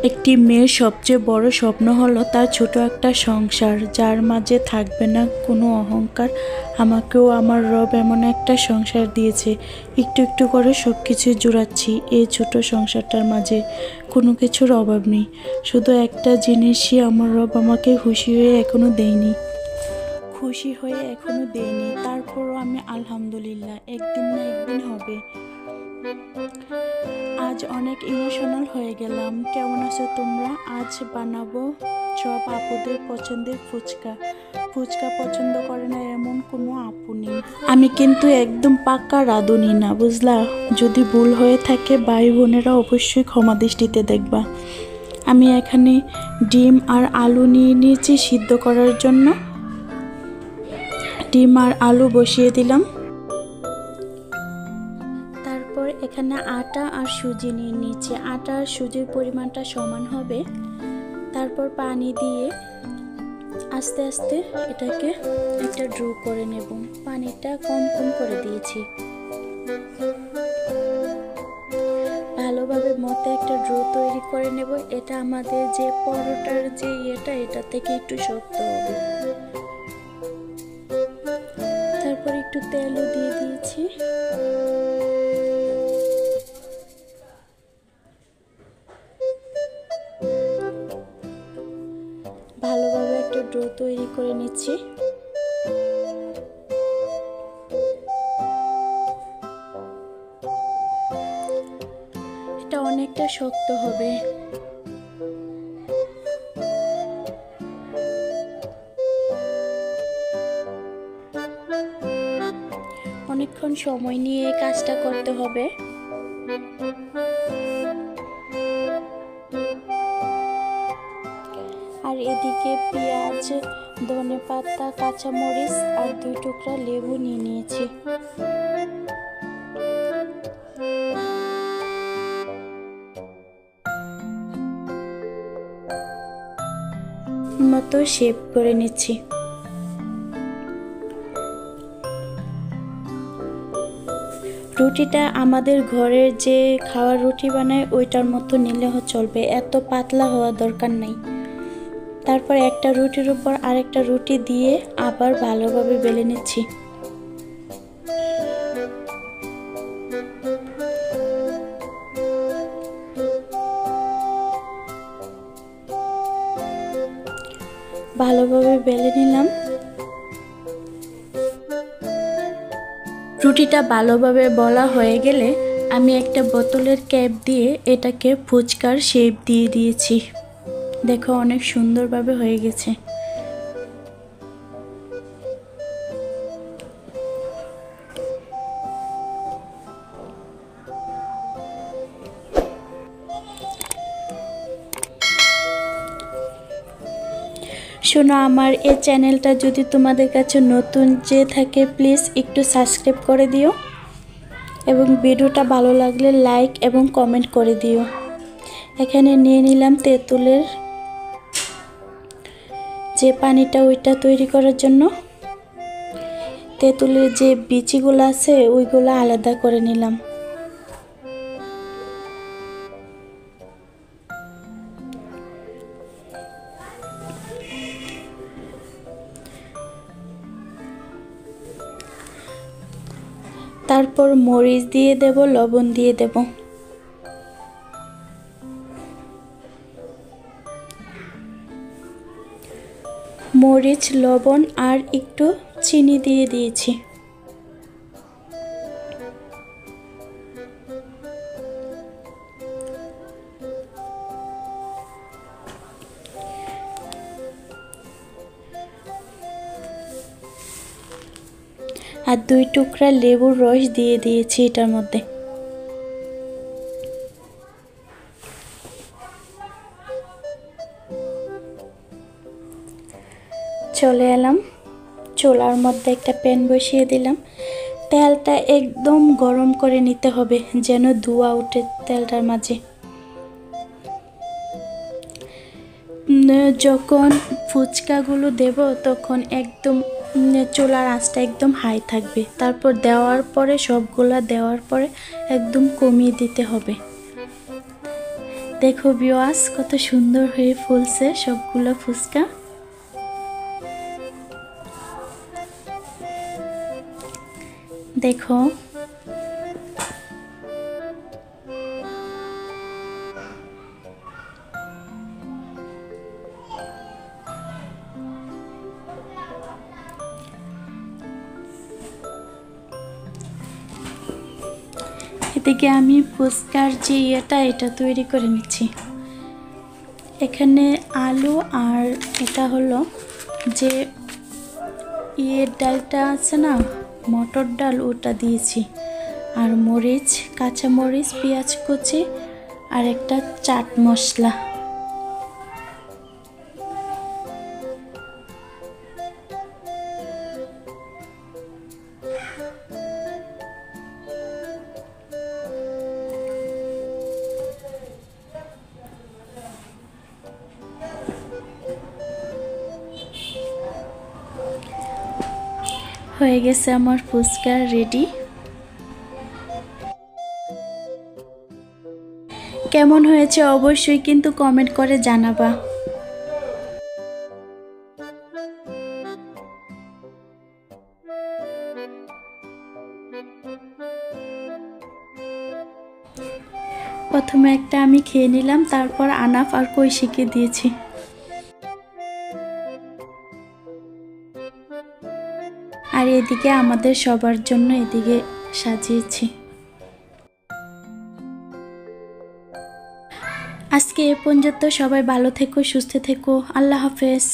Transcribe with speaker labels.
Speaker 1: একটি মেয়ের সবচেয়ে বড় স্বপ্ন হলো তার ছোট একটা সংসার, যার মাঝে থাকবে না কোনো অহংকার। আমাকেও আমার রব এমন একটা সংসার দিয়েছে। একটু একটু করে সব কিছু জুড়াচ্ছি এই ছোট সংসারটার মাঝে। কোনো কিছুর অভাব নেই, শুধু একটা জিনিসই আমার রব আমাকে খুশি হয়ে এখনো দেয়নি। তারপরও আমি আলহামদুলিল্লাহ, একদিন না একদিন হবে। আজ অনেক ইমোশনাল হয়ে গেলাম। কেমন আছো তোমরা? আজ বানাবো সব আপুদের পছন্দের ফুচকা। ফুচকা পছন্দ করে না এমন কোনো আপু নেই। আমি কিন্তু একদম পাক্কা রাঁধুনি না, বুঝলা? যদি ভুল হয়ে থাকে ভাই বোনেরা অবশ্যই ক্ষমা দৃষ্টিতে দেখবা। আমি এখানে ডিম আর আলু নিয়ে নিয়েছি সিদ্ধ করার জন্য। ডিম আর আলু বসিয়ে দিলাম। তারপর এখানে আটা আর সুজি নিয়ে নিচ্ছি। আটা আর সুজির পরিমাণটা সমান হবে। তারপর পানি দিয়ে আস্তে আস্তে এটাকে একটা ড্রো করে নেব। পানিটা কম কম করে দিয়েছি। ভালোভাবে মতে একটা ড্রো তৈরি করে নেব। এটা আমাদের যে পরোটার যে এটা থেকে একটু শক্ত হবে। তারপর একটু তেলও দিয়ে দিয়েছি। ভালোভাবে একটা ডো তৈরি করে নিচ্ছি। এটা অনেকটা শক্ত হবে। অনেকক্ষণ সময় নিয়ে কাজটা করতে হবে। আর এদিকে পেঁয়াজ, ধনেপাতা, কাঁচামরিচ আর 2 টুকরা লেবু নিয়ে নিয়েছি। মতো শেপ করে নিচ্ছি। রুটিটা আমাদের ঘরের যে খাওয়ার রুটি বানায় ওইটার মতো নিলেও চলবে, এত পাতলা হওয়া দরকার নাই। তারপর একটা রুটির উপর আরেকটা রুটি দিয়ে আবার ভালোভাবে বেলে নিচ্ছি। ভালোভাবে বেলে নিলাম। রুটিটা ভালোভাবে বলা হয়ে গেলে আমি একটা বোতলের ক্যাপ দিয়ে এটাকে ফুচকার শেপ দিয়ে দিয়েছি। দেখো অনেক সুন্দরভাবে হয়ে গেছে। শোনো, আমার এই চ্যানেলটা যদি তোমাদের কাছে নতুন যে থাকে প্লিজ একটু সাবস্ক্রাইব করে দিও এবং ভিডিওটা ভালো লাগলে লাইক এবং কমেন্ট করে দিও। এখানে নিয়ে নিলাম তেঁতুলের যে পানিটা, ওইটা তৈরি করার জন্য। তেঁতুলের যে বিচিগুলো আছে ওইগুলো আলাদা করে নিলাম। তারপর মরিচ দিয়ে দেব, লবণ দিয়ে দেব। মরিচ, লবণ আর একটু চিনি দিয়ে দিয়েছি। আর 2 টুকরা লেবুর রস দিয়ে দিয়েছি এটার মধ্যে। চলে এলাম চুলার মধ্যে, একটা প্যান বসিয়ে দিলাম। তেলটা একদম গরম করে নিতে হবে যেন ধোঁয়া ওঠে তেলটার মাঝে। যখন ফুচকাগুলো দেব তখন একদম চুলার আঁচটা একদম হাই থাকবে। তারপর দেওয়ার পরে সবগুলা দেওয়ার পরে একদম কমিয়ে দিতে হবে। দেখো ভিউয়ার্স, কত সুন্দর হয়ে ফুলছে সবগুলো ফুচকা। দেখো এদিকে আমি ফুচকার যে এটা তৈরি করে নিচ্ছি। এখানে আলু আর এটা হলো যে ডালটা আছে না, মটর ডাল, ওটা দিয়েছি। আর মরিচ, কাঁচা মরিচ, পেঁয়াজ কুচি আর একটা চাট মশলা। হয়ে গেছে আমার ফুচকা রেডি। কেমন হয়েছে অবশ্যই কিন্তু কমেন্ট করে জানাবা। প্রথমে একটা আমি খেয়ে নিলাম, তারপর আনাফ আর কৈশিকে দিয়েছি। আর এদিকে আমাদের সবার জন্য এদিকে সাজিয়েছি। আজকে এ পর্যন্ত, সবাই ভালো থেকো, সুস্থ থেকো, আল্লাহ হাফেজ।